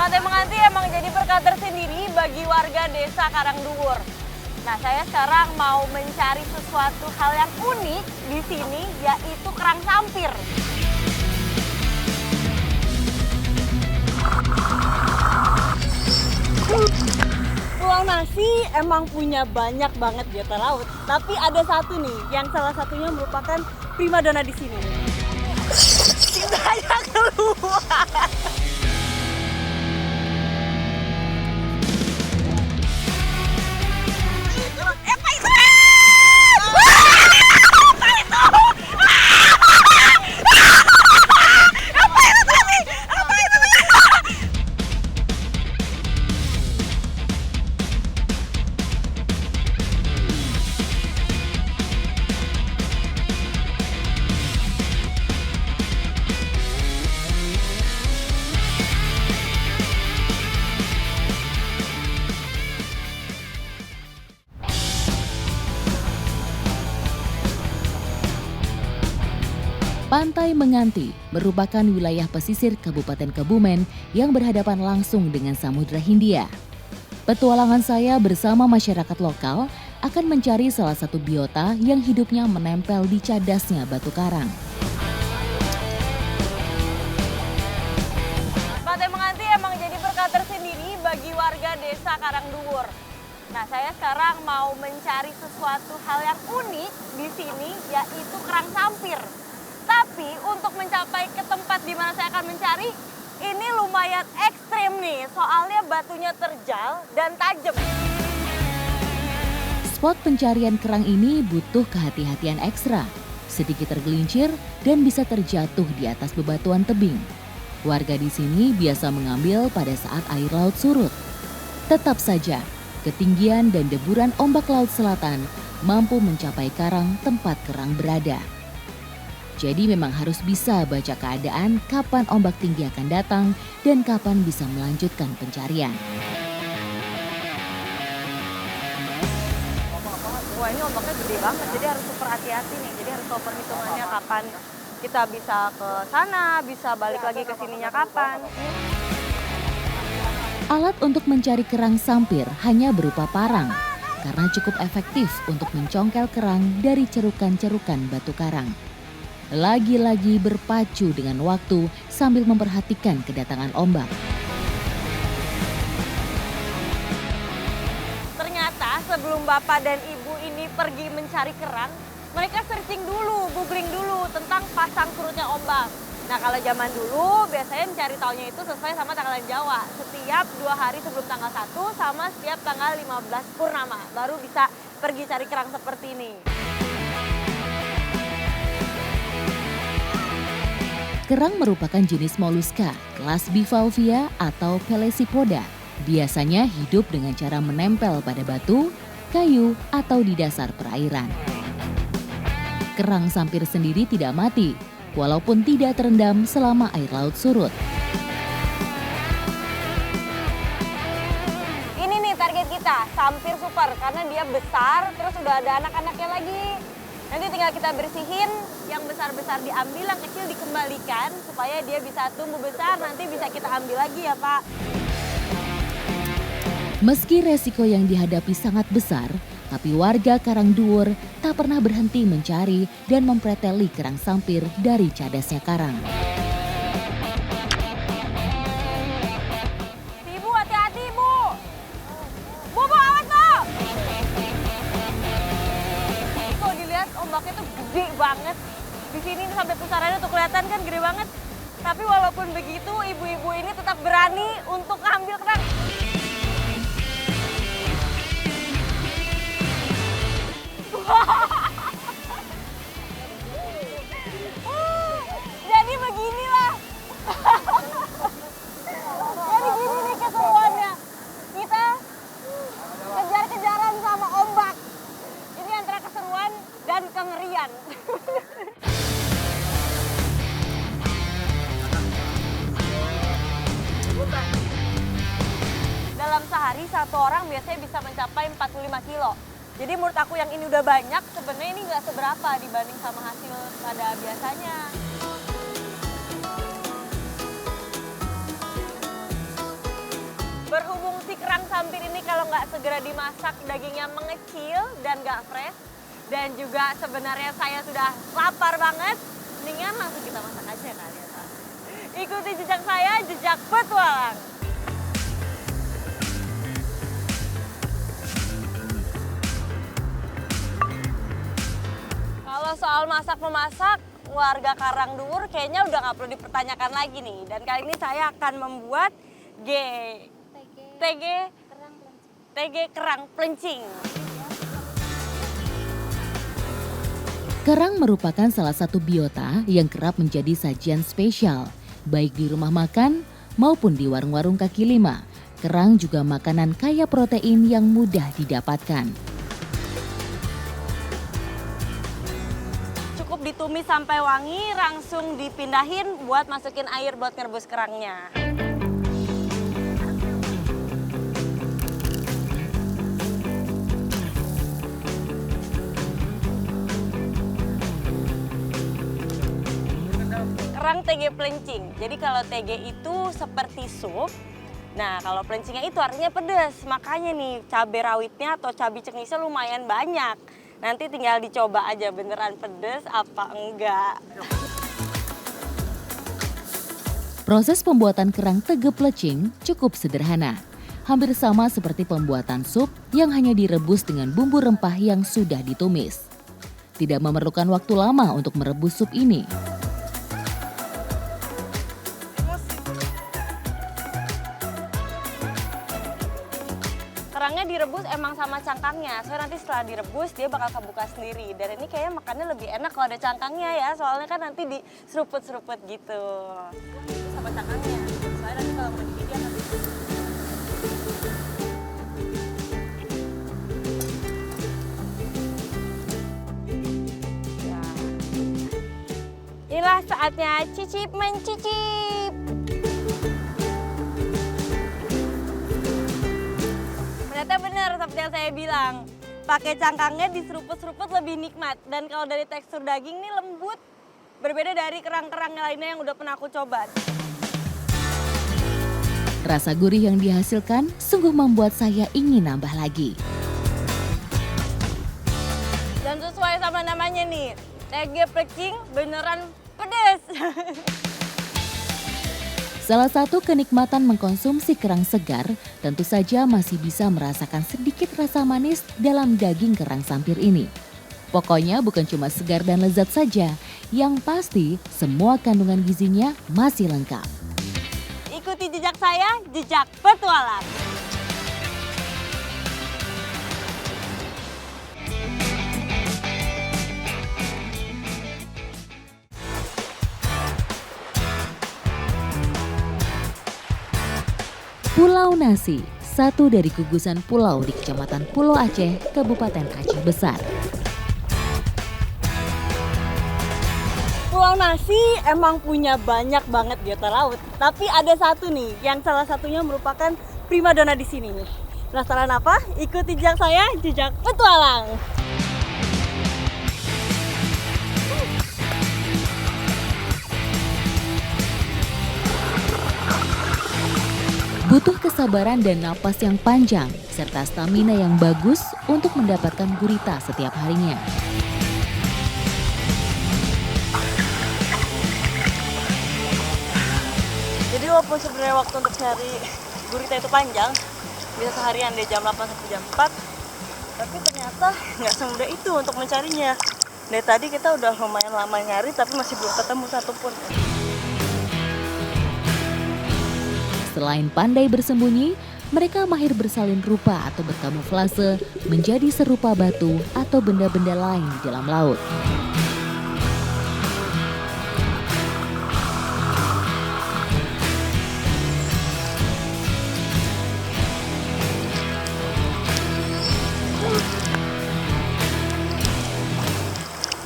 Pantai Menganti emang jadi berkah tersendiri bagi warga desa Karangduwur. Nah, saya sekarang mau mencari sesuatu hal yang unik di sini, yaitu kerang sampir. Pulau Nasi emang punya banyak banget biota laut, tapi ada satu nih yang salah satunya merupakan primadona di sini. Cintanya keluar. Pantai Menganti merupakan wilayah pesisir Kabupaten Kebumen yang berhadapan langsung dengan Samudra Hindia. Petualangan saya bersama masyarakat lokal akan mencari salah satu biota yang hidupnya menempel di cadasnya batu karang. Pantai Menganti emang jadi berkah tersendiri bagi warga desa Karangduwur. Nah, saya sekarang mau mencari sesuatu hal yang unik di sini, yaitu kerang sampir. Tapi untuk mencapai ke tempat di mana saya akan mencari, ini lumayan ekstrim nih, soalnya batunya terjal dan tajam. Spot pencarian kerang ini butuh kehati-hatian ekstra, sedikit tergelincir dan bisa terjatuh di atas bebatuan tebing. Warga di sini biasa mengambil pada saat air laut surut. Tetap saja, ketinggian dan deburan ombak laut selatan mampu mencapai karang tempat kerang berada. Jadi memang harus bisa baca keadaan kapan ombak tinggi akan datang dan kapan bisa melanjutkan pencarian. Wah, ini ombaknya gede banget, jadi harus super hati-hati nih. Jadi harus tahu perhitungannya kapan kita bisa ke sana, bisa balik lagi ke sininya kapan. Alat untuk mencari kerang sampir hanya berupa parang, karena cukup efektif untuk mencongkel kerang dari cerukan-cerukan batu karang. Lagi-lagi berpacu dengan waktu sambil memperhatikan kedatangan ombak. Ternyata sebelum bapak dan ibu ini pergi mencari kerang, mereka searching dulu, googling dulu tentang pasang surutnya ombak. Nah, kalau zaman dulu biasanya mencari tahunnya itu sesuai sama tanggalan Jawa. Setiap 2 hari sebelum tanggal 1 sama setiap tanggal 15 purnama. Baru bisa pergi cari kerang seperti ini. Kerang merupakan jenis moluska, kelas Bivalvia atau Pelesipoda. Biasanya hidup dengan cara menempel pada batu, kayu, atau di dasar perairan. Kerang sampir sendiri tidak mati, walaupun tidak terendam selama air laut surut. Ini nih target kita, sampir super. Karena dia besar, terus udah ada anak-anaknya lagi. Nanti tinggal kita bersihin, yang besar-besar diambil, yang kecil dikembalikan. Supaya dia bisa tumbuh besar, nanti bisa kita ambil lagi ya Pak. Meski resiko yang dihadapi sangat besar, tapi warga Karangduwur tak pernah berhenti mencari dan mempreteli kerang sampir dari cadasnya karang. Ibu, hati-hati Bu. Bu, awas Bu. Tuh dilihat ombaknya tuh gede banget. Di sini sampai pusarannya tuh kelihatan kan gede banget. Tapi walaupun begitu, ibu-ibu ini tetap berani untuk ngambil kerang. Jadi beginilah. Jadi gini nih keseruannya. Kita kejar-kejaran sama ombak. Ini antara keseruan dan kengerian. Dalam sehari satu orang biasanya bisa mencapai 45 kilo. Jadi menurut aku yang ini udah banyak, sebenarnya ini nggak seberapa dibanding sama hasil pada biasanya. udah dimasak, dagingnya mengecil dan gak fresh. Dan juga sebenarnya saya sudah lapar banget. Mendingan langsung kita masak aja kali ya. Ikuti jejak saya, jejak petualang. Kalau soal masak-memasak, warga Karangduwur kayaknya udah nggak perlu dipertanyakan lagi nih. Dan kali ini saya akan membuat TG kerang pelencing. Kerang merupakan salah satu biota yang kerap menjadi sajian spesial, baik di rumah makan maupun di warung-warung kaki lima. Kerang juga makanan kaya protein yang mudah didapatkan. Cukup ditumis sampai wangi, langsung dipindahin buat masukin air buat ngerebus kerangnya. Kerang TG pelencing. Jadi kalau TG itu seperti sup. Nah, kalau pelencingnya itu artinya pedas. Makanya nih cabai rawitnya atau cabai cengkisnya lumayan banyak. Nanti tinggal dicoba aja beneran pedas apa enggak. Proses pembuatan kerang TG pelencing cukup sederhana. Hampir sama seperti pembuatan sup yang hanya direbus dengan bumbu rempah yang sudah ditumis. Tidak memerlukan waktu lama untuk merebus sup ini. Kerangnya direbus emang sama cangkangnya, soalnya nanti setelah direbus dia bakal kebuka sendiri. Dan ini kayaknya makannya lebih enak kalau ada cangkangnya ya, soalnya kan nanti diseruput-seruput gitu. Sama cangkangnya, soalnya nanti kalau mendidih dia akan ya. Inilah saatnya cicip mencicip. Ternyata benar seperti yang saya bilang, pakai cangkangnya diseruput-seruput lebih nikmat. Dan kalau dari tekstur daging ini lembut, berbeda dari kerang-kerang lainnya yang udah pernah aku coba. Rasa gurih yang dihasilkan sungguh membuat saya ingin nambah lagi. Dan sesuai sama namanya nih, TG pelencing beneran pedas. Salah satu kenikmatan mengkonsumsi kerang segar tentu saja masih bisa merasakan sedikit rasa manis dalam daging kerang sampir ini. Pokoknya bukan cuma segar dan lezat saja, yang pasti semua kandungan gizinya masih lengkap. Ikuti jejak saya, jejak petualang. Pulau Nasi, satu dari gugusan pulau di Kecamatan Pulau Aceh, Kabupaten Aceh Besar. Pulau Nasi emang punya banyak banget biota laut, tapi ada satu nih yang salah satunya merupakan primadona di sini. Penasaran apa? Ikuti jejak saya, jejak petualang. Butuh kesabaran dan napas yang panjang, serta stamina yang bagus untuk mendapatkan gurita setiap harinya. Jadi walaupun sebenarnya waktu untuk cari gurita itu panjang, bisa seharian dari jam 8 sampai jam 4, tapi ternyata nggak semudah itu untuk mencarinya. Dari tadi kita udah lumayan lama nyari, tapi masih belum ketemu satupun. Selain pandai bersembunyi, mereka mahir bersalin rupa atau berkamuflase menjadi serupa batu atau benda-benda lain di dalam laut.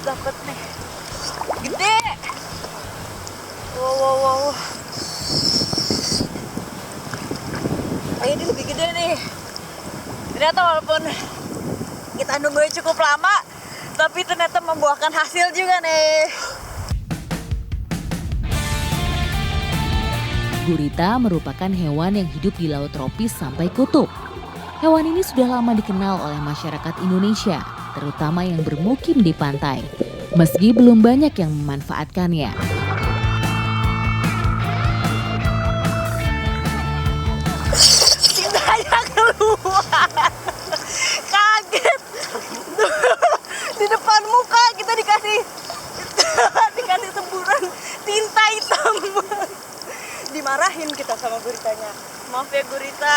Dapat nih, gede. Wow. Ini lebih gede nih. Ternyata walaupun kita nungguin cukup lama, tapi ternyata membuahkan hasil juga nih. Gurita merupakan hewan yang hidup di laut tropis sampai kutub. Hewan ini sudah lama dikenal oleh masyarakat Indonesia, terutama yang bermukim di pantai, meski belum banyak yang memanfaatkannya. Tintanya keluar. Kaget. Di depan muka kita dikasih semburan tinta hitam. Dimarahin kita sama guritanya. Maaf ya gurita.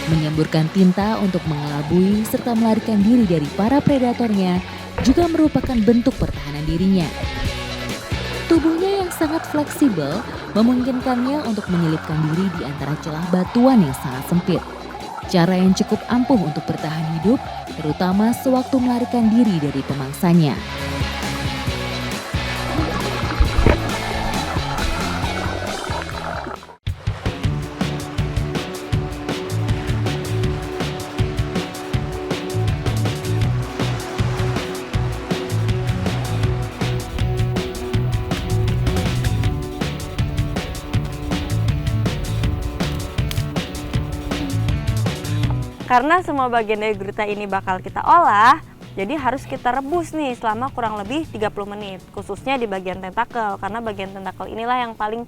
Menyemburkan tinta untuk mengelabui serta melarikan diri dari para predatornya juga merupakan bentuk pertahanan dirinya. Tubuhnya yang sangat fleksibel memungkinkannya untuk menyelipkan diri di antara celah batuan yang sangat sempit. Cara yang cukup ampuh untuk bertahan hidup, terutama sewaktu melarikan diri dari pemangsanya. Karena semua bagian dari gurita ini bakal kita olah, jadi harus kita rebus nih selama kurang lebih 30 menit. Khususnya di bagian tentakel, karena bagian tentakel inilah yang paling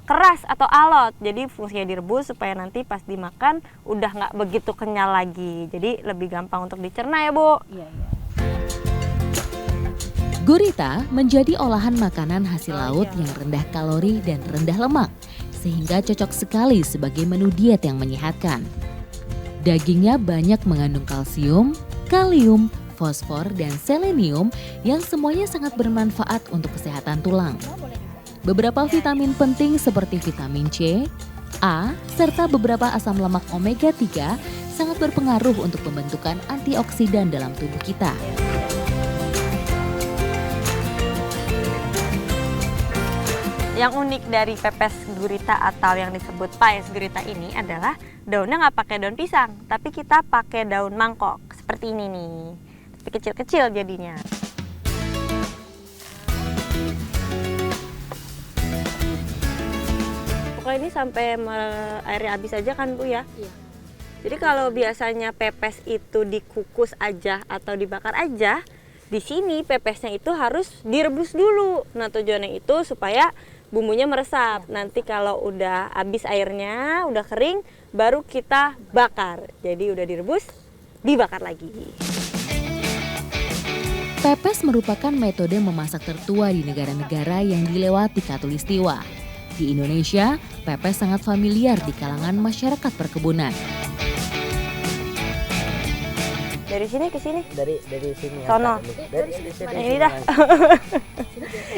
keras atau alot. Jadi fungsinya direbus supaya nanti pas dimakan udah nggak begitu kenyal lagi. Jadi lebih gampang untuk dicerna ya Bu. Iya. Gurita menjadi olahan makanan hasil laut yang rendah kalori dan rendah lemak, sehingga cocok sekali sebagai menu diet yang menyehatkan. Dagingnya banyak mengandung kalsium, kalium, fosfor, dan selenium yang semuanya sangat bermanfaat untuk kesehatan tulang. Beberapa vitamin penting seperti vitamin C, A, serta beberapa asam lemak omega 3 sangat berpengaruh untuk pembentukan antioksidan dalam tubuh kita. Yang unik dari pepes gurita atau yang disebut paes gurita ini adalah daunnya nggak pakai daun pisang, tapi kita pakai daun mangkok seperti ini nih, tapi kecil-kecil jadinya. Pokoknya ini sampai airnya habis aja kan Bu ya? Iya. Jadi kalau biasanya pepes itu dikukus aja atau dibakar aja, di sini pepesnya itu harus direbus dulu. Nah tujuannya itu supaya bumbunya meresap. Nanti kalau udah habis airnya, udah kering, baru kita bakar. Jadi udah direbus, dibakar lagi. Pepes merupakan metode memasak tertua di negara-negara yang dilewati Khatulistiwa. Di Indonesia, pepes sangat familiar di kalangan masyarakat perkebunan. Dari sini ke sini? Dari sini. Sono. Dari sini. Ini dah.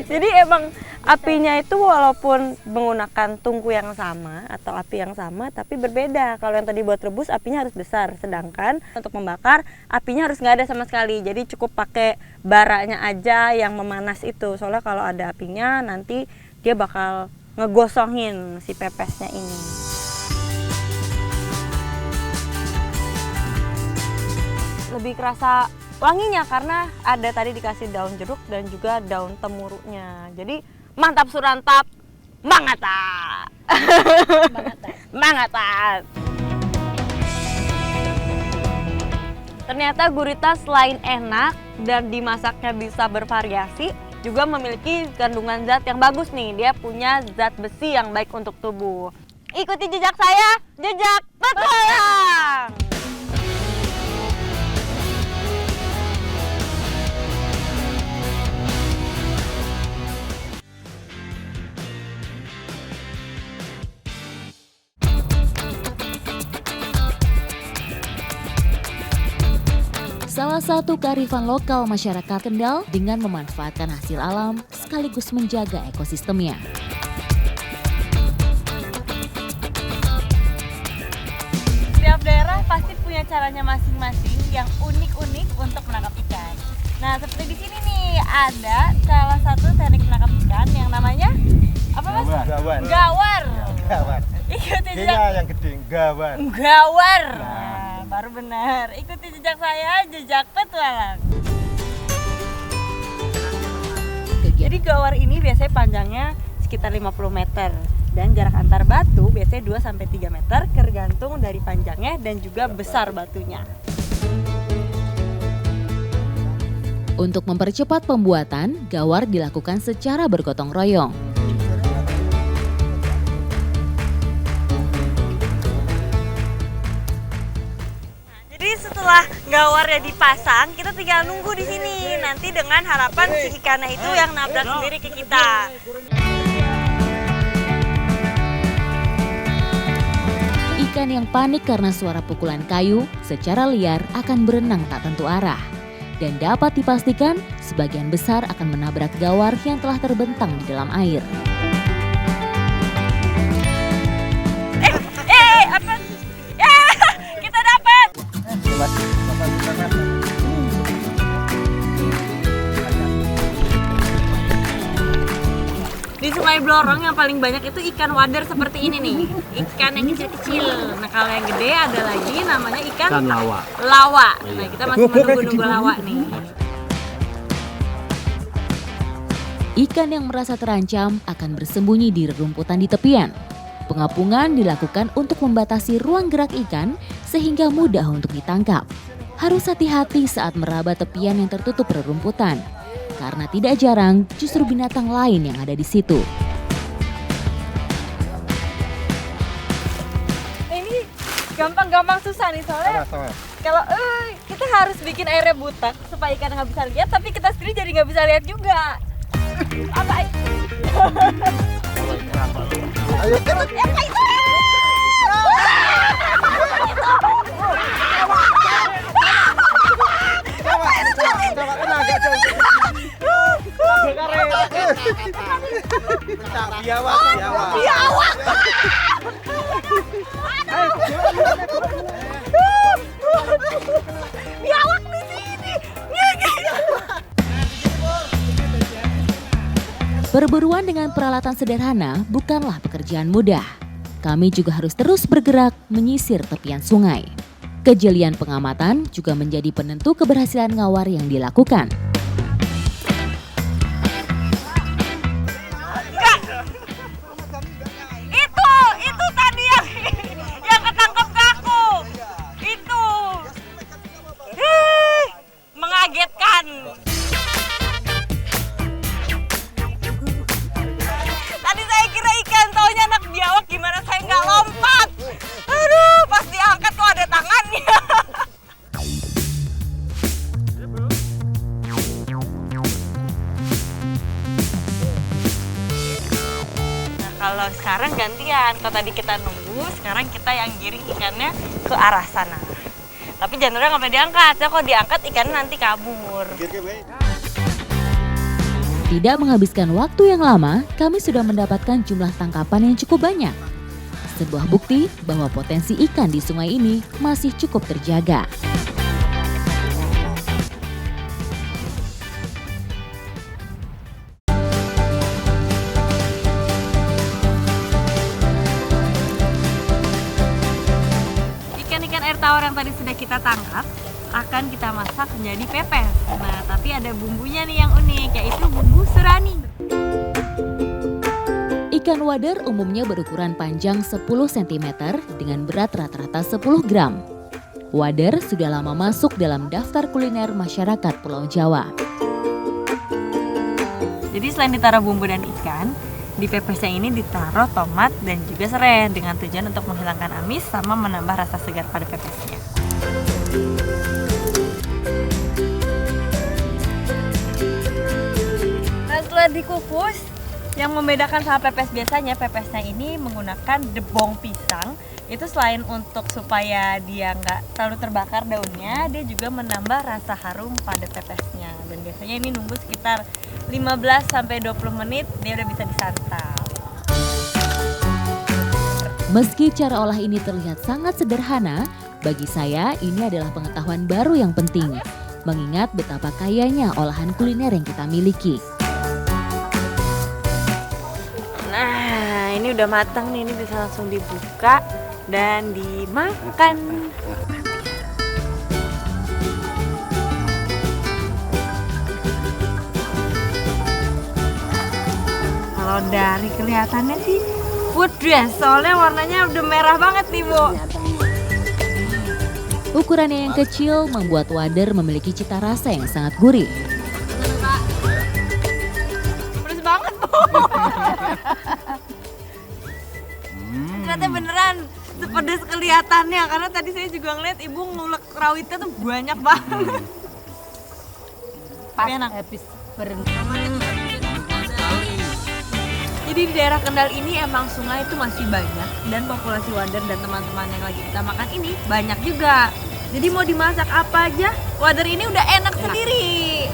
Jadi emang apinya itu walaupun menggunakan tungku yang sama atau api yang sama, tapi berbeda. Kalau yang tadi buat rebus apinya harus besar, sedangkan untuk membakar apinya harus nggak ada sama sekali. Jadi cukup pakai baranya aja yang memanas itu. Soalnya kalau ada apinya nanti dia bakal ngegosongin si pepesnya ini. Lebih kerasa wanginya karena ada tadi dikasih daun jeruk dan juga daun temuruknya. Jadi mantap surantap, mangata. Mangata. Ternyata gurita selain enak dan dimasaknya bisa bervariasi, juga memiliki kandungan zat yang bagus nih. Dia punya zat besi yang baik untuk tubuh. Ikuti jejak saya, jejak petualang. Salah satu kearifan lokal masyarakat Kendal dengan memanfaatkan hasil alam sekaligus menjaga ekosistemnya. Setiap daerah pasti punya caranya masing-masing yang unik-unik untuk menangkap ikan. Nah, seperti di sini nih ada salah satu teknik menangkap ikan yang namanya apa Mas? Gawar. Gawar. Gawar. Ikuti Dia jejak. yang gede, gawar. Gawar. Nah, baru benar. Ikuti jejak saya, jejak petualang. Jadi gawar ini biasanya panjangnya sekitar 50 meter. Dan jarak antar batu biasanya 2-3 meter tergantung dari panjangnya dan juga besar batunya. Untuk mempercepat pembuatan, gawar dilakukan secara bergotong royong. Jadi setelah gawarnya dipasang, kita tinggal nunggu di sini. Nanti dengan harapan si ikannya itu yang nabrak sendiri ke kita. Ikan yang panik karena suara pukulan kayu secara liar akan berenang tak tentu arah. Dan dapat dipastikan sebagian besar akan menabrak gawar yang telah terbentang di dalam air. Apa? Kita dapat! Di Sungai Blorong yang paling banyak itu ikan wader seperti ini nih. Ikan yang kecil-kecil. Nah kalau yang gede ada lagi namanya ikan lawa. Lawa. Nah kita masih menunggu-nunggu lawa nih. Ikan yang merasa terancam akan bersembunyi di rerumputan di tepian. Pengapungan dilakukan untuk membatasi ruang gerak ikan sehingga mudah untuk ditangkap. Harus hati-hati saat meraba tepian yang tertutup rerumputan. Karena tidak jarang justru binatang lain yang ada di situ. Ini gampang-gampang susah nih soalnya. Kalau kita harus bikin airnya butek supaya ikan nggak bisa lihat, tapi kita sendiri jadi nggak bisa lihat juga. Apa? Ayo, Apa itu? coba tenaga coba. Biawak. Biawak di sini. Perburuan dengan peralatan sederhana bukanlah pekerjaan mudah. Kami juga harus terus bergerak menyisir tepian sungai. Kejelian pengamatan juga menjadi penentu keberhasilan ngawar yang dilakukan. Itu tadi yang ketangkep ke aku. Itu. Mengagetkan. Tadi saya kira ikan, taunya anak biawak, gimana saya nggak lompat. Aduh, pas diangkat tuh ada tangannya. Nah, kalau sekarang gantian. Kalau tadi kita nunggu, sekarang kita yang giring ikannya ke arah sana. Tapi janurnya nggak boleh diangkat. Ya, kalau diangkat ikannya nanti kabur. Tidak menghabiskan waktu yang lama, kami sudah mendapatkan jumlah tangkapan yang cukup banyak. Sebuah bukti bahwa potensi ikan di sungai ini masih cukup terjaga. Ikan-ikan air tawar yang tadi sudah kita tangkap akan kita masak menjadi pepes. Nah, tapi ada bumbunya nih yang unik, yaitu bumbu surani. Ikan wader umumnya berukuran panjang 10 cm dengan berat rata-rata 10 gram. Wader sudah lama masuk dalam daftar kuliner masyarakat Pulau Jawa. Jadi selain ditaruh bumbu dan ikan, di pepesnya ini ditaruh tomat dan juga serai dengan tujuan untuk menghilangkan amis sama menambah rasa segar pada pepesnya. Nah, setelah dikukus, yang membedakan sama pepes biasanya, pepesnya ini menggunakan debong pisang. Itu selain untuk supaya dia nggak terlalu terbakar daunnya, dia juga menambah rasa harum pada pepesnya. Dan biasanya ini nunggu sekitar 15-20 menit, dia udah bisa disantap. Meski cara olah ini terlihat sangat sederhana, bagi saya ini adalah pengetahuan baru yang penting. Mengingat betapa kayanya olahan kuliner yang kita miliki. Nah, ini udah matang nih, ini bisa langsung dibuka dan dimakan. Kalau dari kelihatannya sih Pedes, soalnya warnanya udah merah banget nih, Bu. Ukurannya yang kecil membuat wader memiliki cita rasa yang sangat gurih. Pedes banget, Bu. Ternyata beneran sepedes kelihatannya, karena tadi saya juga ngeliat ibu ngulek rawitnya tuh banyak banget. Tapi enak. Jadi di daerah Kendal ini emang sungai itu masih banyak dan populasi wader dan teman-teman yang lagi kita makan ini banyak juga. Jadi mau dimasak apa aja, wader ini udah enak sendiri.